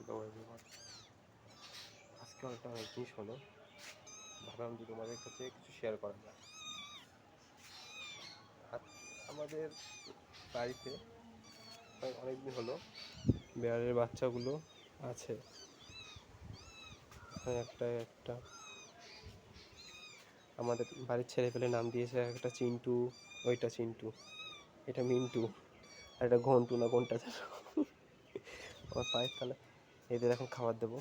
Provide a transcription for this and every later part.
দৌড়ে যাবো। আজকে অনেক জিনিস হলো, ভাবলাম যে তোমাদের কাছে কিছু শেয়ার করা যায়। আমাদের বাড়িতে অনেকদিন হলো বিড়ালের বাচ্চাগুলো আছে। একটা একটা আমাদের বাড়ির ছেলে পেলে নাম দিয়েছে, একটা চিন্টু, ওইটা চিন্টু, এটা মিন্টু, আর এটা ঘন্টু না কোনটা যেন। আমার পায়ের তলা। এদের এখন খাবার দেবো।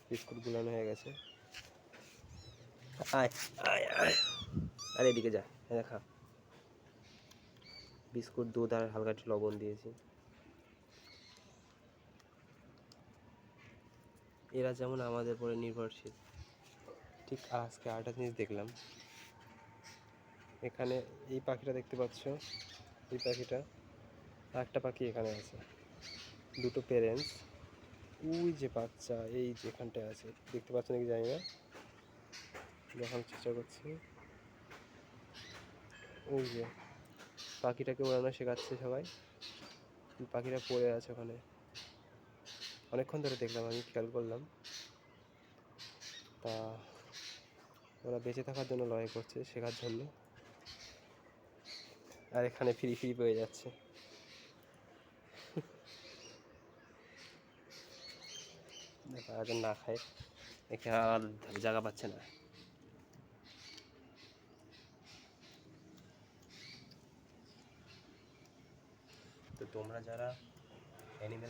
বিস্কুট গুলানো হয়ে গেছে। আয় আয় আয়, আর এদিকে যা, খা। বিস্কুট, দুধ আর হালকা একটু লবণ দিয়েছি। এরা যেমন আমাদের উপরে নির্ভরশীল, ঠিক আজকে আরেকটা জিনিস দেখলাম। এখানে এই পাখিটা দেখতে পাচ্ছ, এই পাখিটা, একটা পাখি এখানে আছে, দুটো প্যারেন্টস। ওই যে বাচ্চা এই যেখানটায় আছে, দেখতে পাচ্ছ নাকি জানি না, দেখানোর চেষ্টা করছি। ওই যে পাখিটাকে ওড়ানো শেখাচ্ছে সবাই, পাখিটা পড়ে আছে ওখানে। অনেকক্ষণ ধরে দেখলাম, আমি খেয়াল করলাম। তা ওরা বেঁচে থাকার জন্য লড়াই করছে, শেখার জন্য। আর এখানে ফ্রি ফ্রি পেয়ে যাচ্ছে। দেখা যাচ্ছে না খায়, এখানে আর জায়গা পাচ্ছে না। তো তোমরা যারা অ্যানিমেল